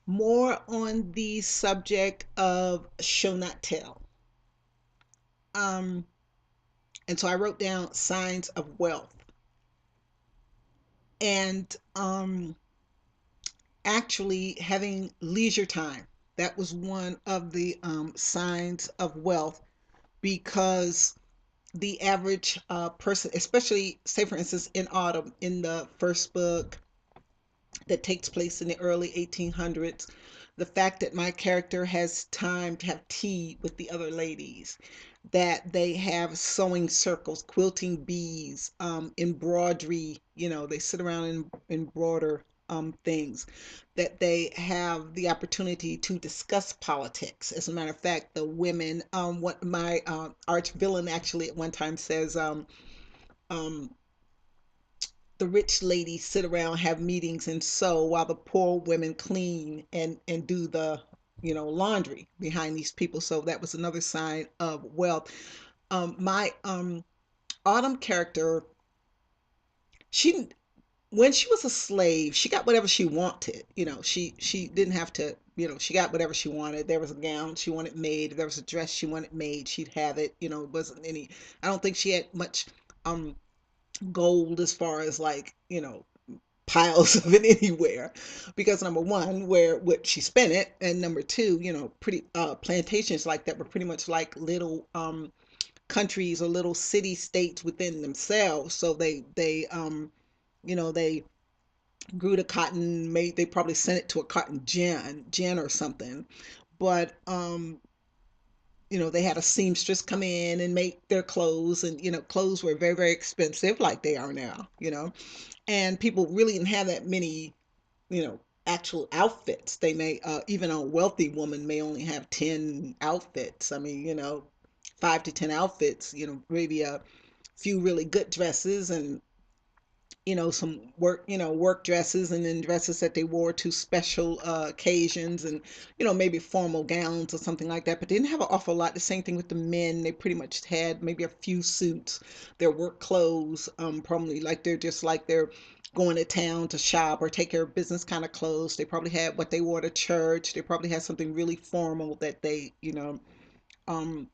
more on the subject of show not tell. Um, and so I wrote down signs of wealth. And actually having leisure time. That was one of the signs of wealth because the average person, especially say for instance in Autumn, in the first book that takes place in the early 1800s, the fact that my character has time to have tea with the other ladies, that they have sewing circles, quilting bees, embroidery, they sit around and embroider things, that they have the opportunity to discuss politics. As a matter of fact, the women, what my arch villain actually at one time says, um, the rich ladies sit around, have meetings, and sew while the poor women clean and do the laundry behind these people. So that was another sign of wealth. My Autumn character, she when she was a slave, she got whatever she wanted. She didn't have to. She got whatever she wanted. There was a gown she wanted made. There was a dress she wanted made. She'd have it. It wasn't any. I don't think she had much um gold as far as like piles of it anywhere, because number one, where would she spend it, and number two, pretty plantations like that were pretty much like little countries or little city states within themselves. So they grew the cotton, made they probably sent it to a cotton gin or something. But they had a seamstress come in and make their clothes, and clothes were very, very expensive like they are now. And people really didn't have that many actual outfits. They may even a wealthy woman may only have 10 outfits. I mean, 5 to 10 outfits, maybe a few really good dresses, and some work dresses, and then dresses that they wore to special occasions, and maybe formal gowns or something like that. But they didn't have an awful lot. The same thing with the men. They pretty much had maybe a few suits, their work clothes, probably like they're going to town to shop or take care of business kind of clothes. They probably had what they wore to church. They probably had something really formal that they um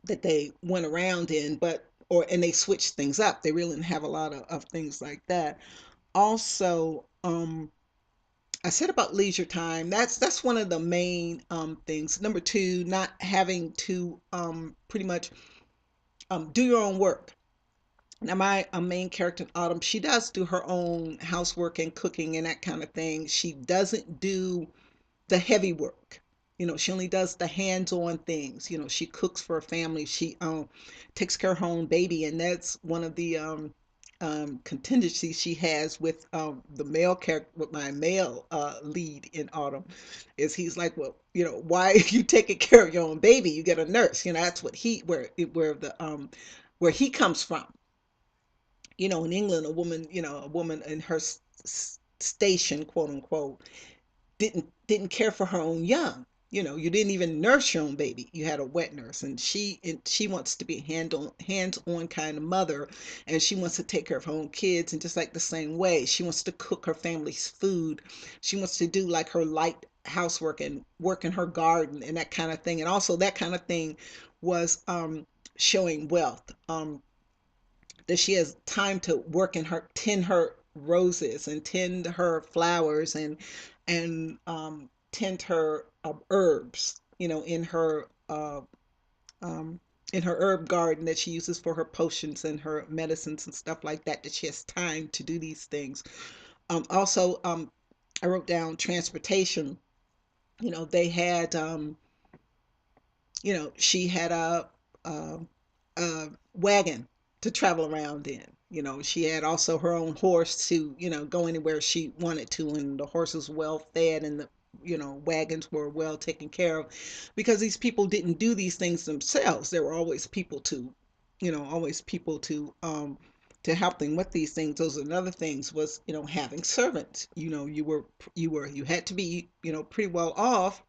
that they went around in. But or and they switched things up. They really didn't have a lot of things like that. Also, I said about leisure time. That's one of the main things. Number two, not having to pretty much do your own work. Now, my main character in Autumn, she does do her own housework and cooking and that kind of thing. She doesn't do the heavy work. She only does the hands-on things. She cooks for her family. She takes care of her own baby, and that's one of the contingencies she has with the male character, with my male lead in Autumn, is he's like, well, why are you taking care of your own baby? You get a nurse. That's what he where he comes from. In England, a woman in her station, quote unquote, didn't care for her own young. You didn't even nurse your own baby. You had a wet nurse, and she wants to be a hands-on kind of mother, and she wants to take care of her own kids. And just like the same way, she wants to cook her family's food. She wants to do like her light housework and work in her garden and that kind of thing. And also that kind of thing was showing wealth. That she has time to work in her tend her roses and tend her flowers, and tend her herbs, um, in her herb garden that she uses for her potions and her medicines and stuff like that. That she has time to do these things. Also, I wrote down transportation. They had she had a, a wagon to travel around in. She had also her own horse to, go anywhere she wanted to, and the horse was well fed, and the wagons were well taken care of, because these people didn't do these things themselves. There were always people to, always people to help them with these things. Those are another things was, having servants. You had to be, pretty well off,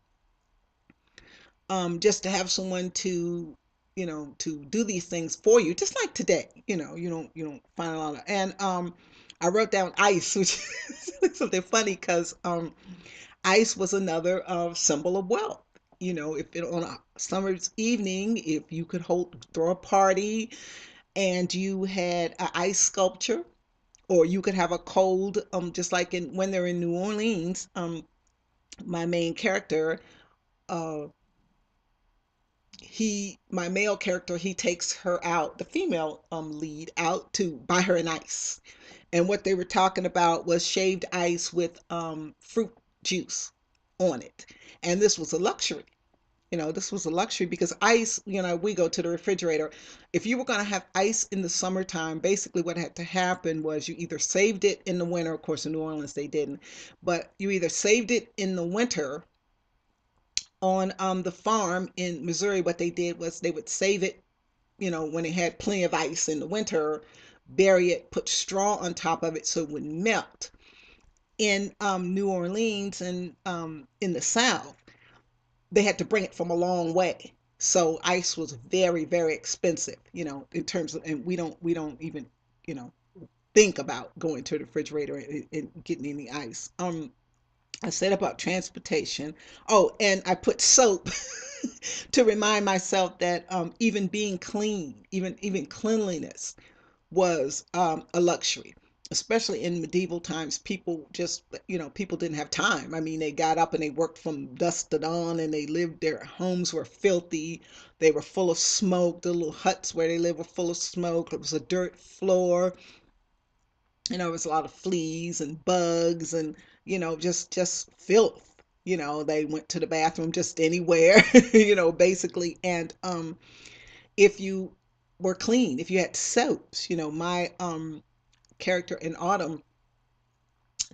just to have someone to to do these things for you, just like today. You don't find a lot of. And I wrote down ice, which is something funny, because Ice was another symbol of wealth. You know, if it, on a summer's evening, if you could throw a party and you had an ice sculpture, or you could have a cold, just like in when they're in New Orleans, my main character, uh, my male character, he takes her out, the female lead out to buy her an ice. And what they were talking about was shaved ice with fruit juice on it. And this was a luxury. You know, this was a luxury because ice, you know, we go to the refrigerator. If you were going to have ice in the summertime, basically what had to happen was you either saved it in the winter. Of course, in New Orleans, they didn't, but you either saved it in the winter on the farm in Missouri. What they did was they would save it, you know, when it had plenty of ice in the winter, bury it, put straw on top of it so it wouldn't melt. In New Orleans and in the South, they had to bring it from a long way. So ice was very, very expensive, you know, in terms of, and we don't even, you know, think about going to the refrigerator and getting any ice. I said about transportation. Oh, and I put soap to remind myself that even being clean, even cleanliness was a luxury, especially in medieval times. People just, you know, people didn't have time. I mean, they got up and they worked from dusk to dawn, and they lived, their homes were filthy. They were full of smoke. The little huts where they lived were full of smoke. It was a dirt floor. You know, it was a lot of fleas and bugs and, you know, just filth. You know, they went to the bathroom just anywhere, you know, basically. And if you were clean, if you had soaps, you know, my character in Autumn,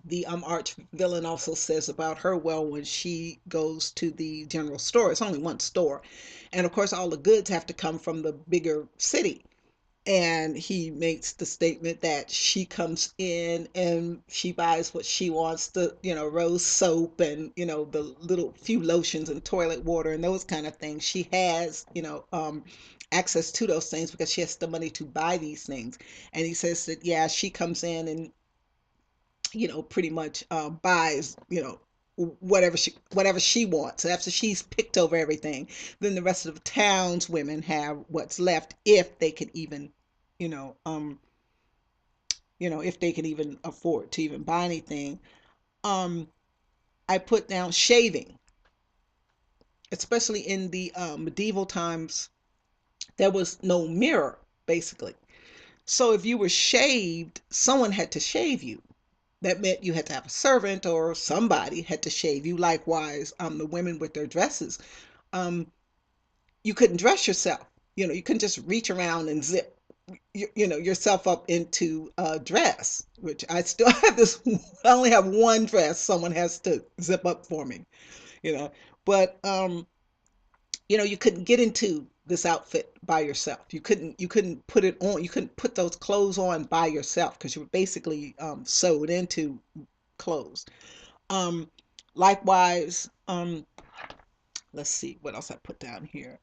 the arch villain, also says about her, well, when she goes to the general store, it's only one store, and of course all the goods have to come from the bigger city. And he makes the statement that she comes in and she buys what she wants, the, you know, rose soap and, you know, the little few lotions and toilet water and those kind of things. She has, you know, access to those things because she has the money to buy these things. And he says that, yeah, she comes in and, you know, pretty much buys, you know, whatever she wants. After she's picked over everything, then the rest of the town's women have what's left, if they can even, you know, if they can even afford to even buy anything. Um, I put down shaving, especially in the medieval times. There was no mirror, basically. So if you were shaved, someone had to shave you. That meant you had to have a servant or somebody had to shave you. Likewise, the women with their dresses, um, you couldn't dress yourself. You know, you couldn't just reach around and zip, you know, yourself up into a dress. Which I still have this. I only have one dress. Someone has to zip up for me. You know, but you know, you couldn't get into this outfit by yourself. You couldn't put it on. You couldn't put those clothes on by yourself because you were basically sewed into clothes. Um, likewise, let's see what else I put down here.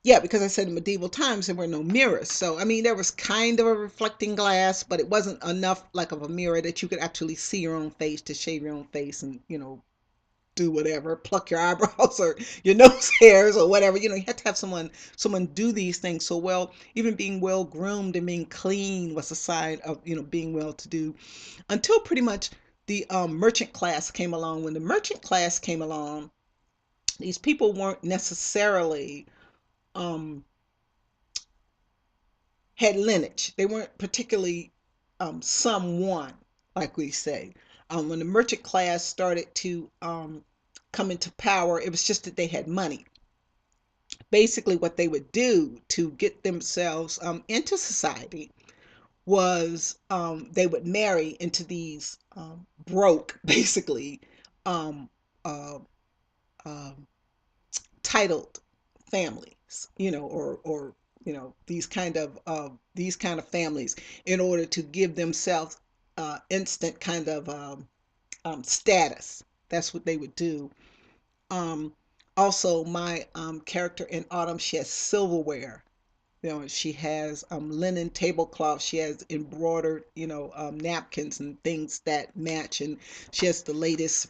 Yeah, because I said in medieval times there were no mirrors. So, I mean, there was kind of a reflecting glass, but it wasn't enough like of a mirror that you could actually see your own face to shave your own face and, you know, do whatever, pluck your eyebrows or your nose hairs or whatever. You know, you had to have someone do these things. So, well, even being well groomed and being clean was a sign of, you know, being well to do, until pretty much the merchant class came along. When the merchant class came along, these people weren't necessarily um, had lineage. They weren't particularly someone, like we say. When the merchant class started to come into power, it was just that they had money. Basically, what they would do to get themselves into society was they would marry into these broke, basically, um, uh, um, titled families, you know, or you know, these kind of families, in order to give themselves instant kind of status. That's what they would do. Um, Also, my character in Autumn, she has silverware. You know, she has linen tablecloths. She has embroidered, you know, napkins and things that match, and she has the latest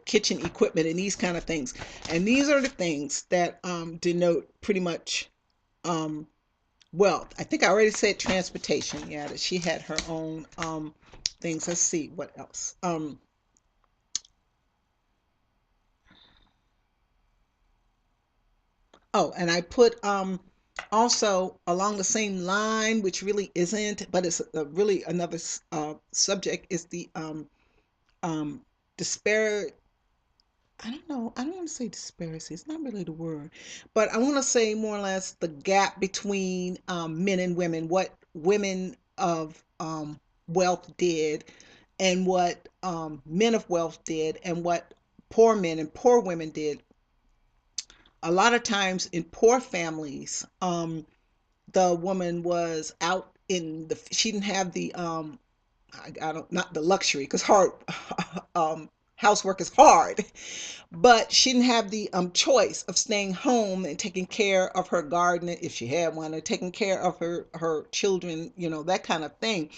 kitchen equipment and these kind of things. And these are the things that denote pretty much um, wealth. I think I already said transportation. Yeah, that she had her own things. Let's see what else. Oh, and I put also along the same line, which really isn't, but it's really another subject, is the um, disparate. I don't know. I don't want to say disparity. It's not really the word, but I want to say more or less the gap between men and women. What women of wealth did, and what men of wealth did, and what poor men and poor women did. A lot of times in poor families, the woman was out in the. She didn't have the I don't, not the luxury, because hard housework is hard, but she didn't have the choice of staying home and taking care of her garden if she had one, or taking care of her children, that kind of thing.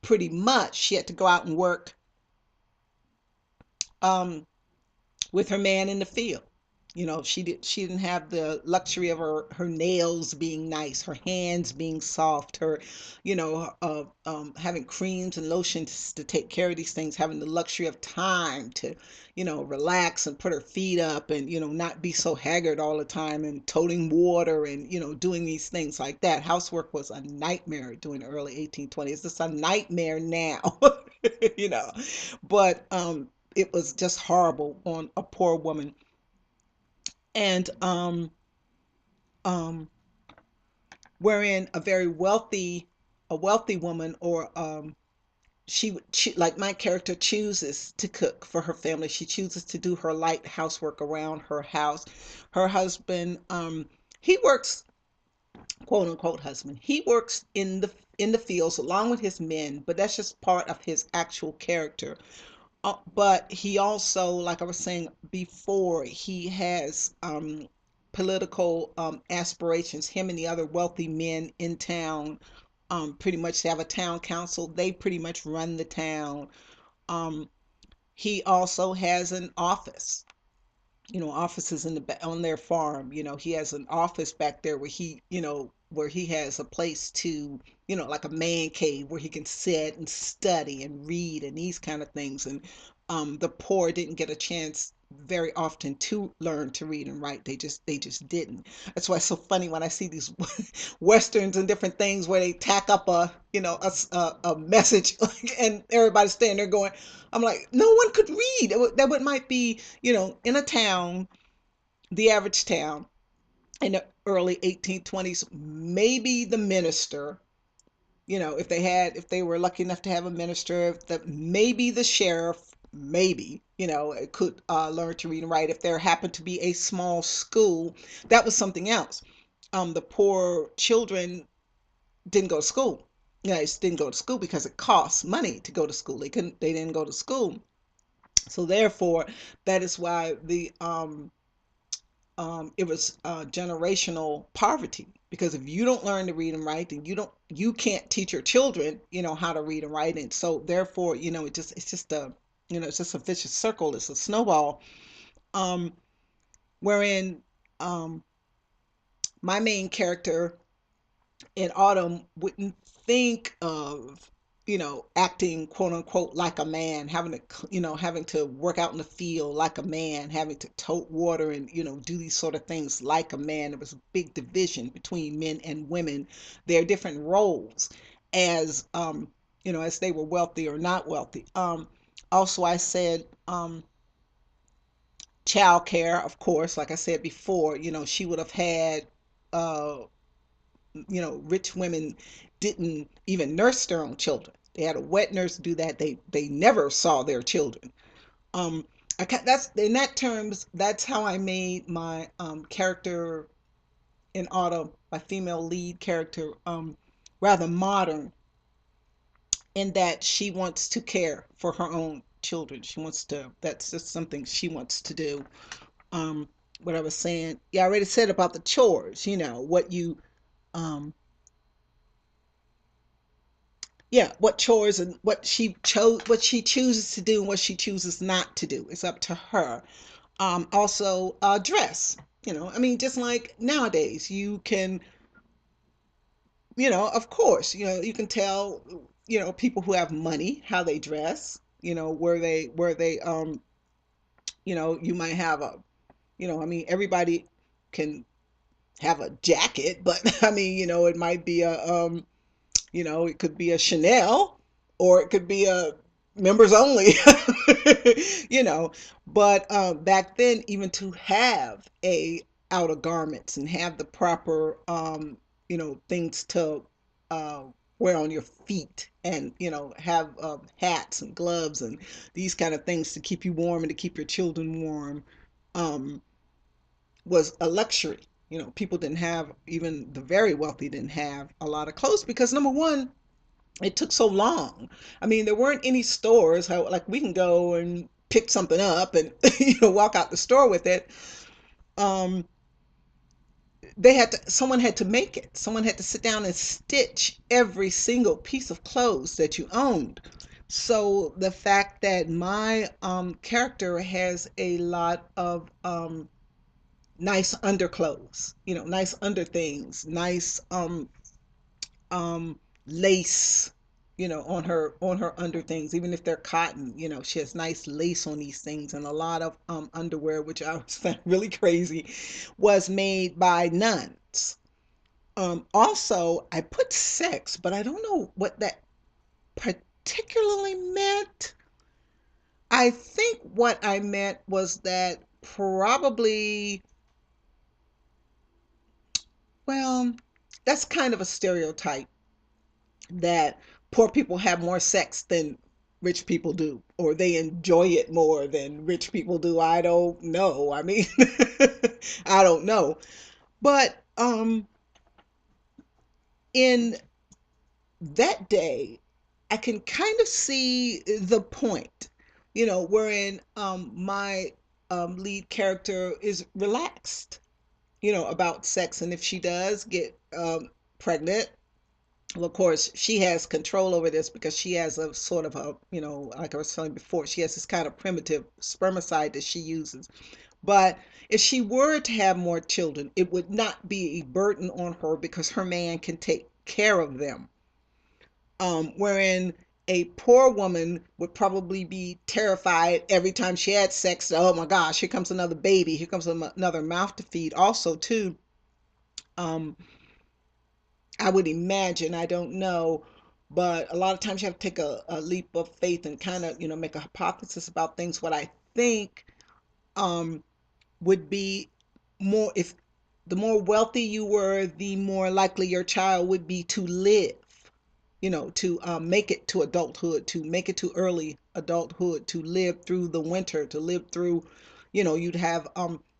Pretty much she had to go out and work um, with her man in the field. She didn't have the luxury of her nails being nice, her hands being soft, her having creams and lotions to take care of these things, having the luxury of time to relax and put her feet up, and not be so haggard all the time, and toting water, and doing these things like that. Housework was a nightmare during the early 1820s. It's a nightmare now. you know but it was just horrible on a poor woman. And um wherein a wealthy woman, or she would like my character chooses to cook for her family. She chooses to do her light housework around her house. Her husband, he works, quote unquote husband, he works in the fields along with his men, but that's just part of his actual character. But he also, like I was saying before, he has political aspirations. Him and the other wealthy men in town pretty much have a town council. They pretty much run the town. Um, he also has an office, offices on their farm. He has an office back there where he has a place to, like a man cave where he can sit and study and read and these kind of things. And the poor didn't get a chance very often to learn to read and write. They just didn't. That's why it's so funny when I see these westerns and different things where they tack up a message and everybody's standing there going, I'm like, no one could read. That would might be, in a town, the average town in the early 1820s, maybe the minister, if they were lucky enough to have a minister, maybe the sheriff, maybe, it could learn to read and write. If there happened to be a small school, that was something else. The poor children didn't go to school. They just didn't go to school because it costs money to go to school. They didn't go to school. So therefore, that is why it was generational poverty. Because if you don't learn to read and write, then you can't teach your children, how to read and write. And so therefore, it's just a vicious circle. It's a snowball. Um, wherein my main character in Autumn wouldn't think of, acting quote unquote like a man, having to work out in the field like a man, having to tote water and, do these sort of things like a man. There was a big division between men and women, their different roles as they were wealthy or not wealthy. Also, I said, child care, of course, like I said before, she would have had, uh, rich women didn't even nurse their own children. They had a wet nurse do that. They never saw their children. Um, that's in that terms. That's how I made my character in Autumn, my female lead character, rather modern, in that she wants to care for her own children. She wants to. That's just something she wants to do. Um, what I was saying, yeah, I already said about the chores. What you um Yeah, what chores and what she chooses to do and what she chooses not to do. It's up to her. Also, dress. I mean, just like nowadays, you can, of course, you can tell, people who have money how they dress. You might have I mean, everybody can have a jacket, but I mean, it might be it could be a Chanel, or it could be a members only. you know but back then, even to have a outer garments and have the proper things to uh wear on your feet, and have hats and gloves and these kind of things to keep you warm and to keep your children warm, um was a luxury. People didn't have, even the very wealthy didn't have a lot of clothes, because number one, it took so long. I mean, there weren't any stores how, like, we can go and pick something up and walk out the store with it. Um, someone had to make it. Someone had to sit down and stitch every single piece of clothes that you owned. So the fact that my character has a lot of nice underclothes, nice under things, nice um lace, on her under things, even if they're cotton. She has nice lace on these things, and a lot of underwear, which I was found really crazy, was made by nuns. Also, I put sex, but I don't know what that particularly meant. I think what I meant was that probably, well, that's kind of a stereotype, that poor people have more sex than rich people do, or they enjoy it more than rich people do. I don't know. I mean, I don't know. But in that day, I can kind of see the point, wherein my lead character is relaxed, about sex. And if she does get pregnant, well, of course, she has control over this, because she has a sort of a, like I was telling before, she has this kind of primitive spermicide that she uses. But if she were to have more children, it would not be a burden on her, because her man can take care of them. Wherein a poor woman would probably be terrified every time she had sex. Oh my gosh, here comes another baby. Here comes another mouth to feed. Also, too, um, I would imagine, I don't know, but a lot of times you have to take a leap of faith and kind of, make a hypothesis about things. What I think um, would be more, if the more wealthy you were, the more likely your child would be to live, to make it to adulthood, to make it to early adulthood, to live through the winter, to live through, you'd have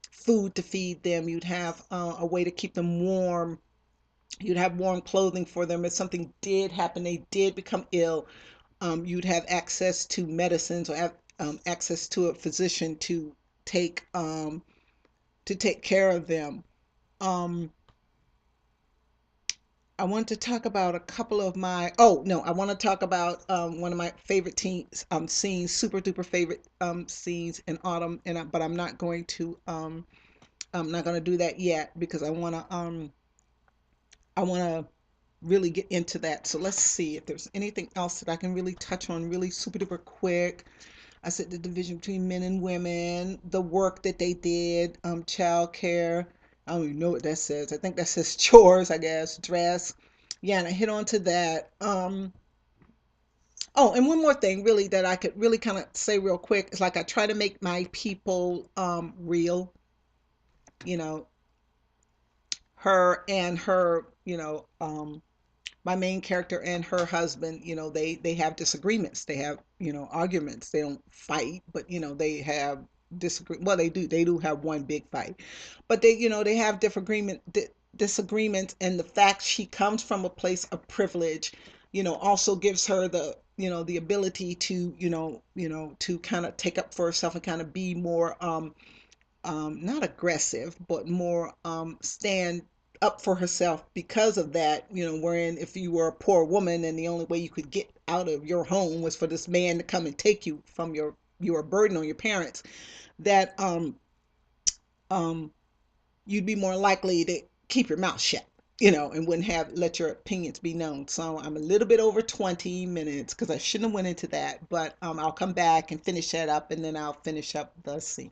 food to feed them, you'd have a way to keep them warm, you'd have warm clothing for them if something did happen, they did become ill. You'd have access to medicines, or have access to a physician take um, to take care of them. Um, I want to talk about a couple of my. Oh no, I want to talk about one of my favorite scenes, super duper favorite scenes in Autumn, but I'm not going to I'm not going to do that yet, because I want to really get into that. So let's see if there's anything else that I can really touch on really super duper quick. I said the division between men and women, the work that they did, child care. I don't even know what that says. I think that says chores, I guess, dress. Yeah, and I hit on to that. Oh, and one more thing really that I could really kind of say real quick is, like, I try to make my people real, you know, her and her, my main character and her husband, they have disagreements, they have, arguments, they don't fight, but they have disagree well, they do have one big fight, but they have disagreements. And the fact she comes from a place of privilege, also gives her the ability to, to kind of take up for herself and kind of be more not aggressive, but more stand up for herself because of that, wherein if you were a poor woman and the only way you could get out of your home was for this man to come and take you from your burden on your parents, that um you'd be more likely to keep your mouth shut, and wouldn't have let your opinions be known. So I'm a little bit over 20 minutes because I shouldn't have went into that, but I'll come back and finish that up, and then I'll finish up the scene.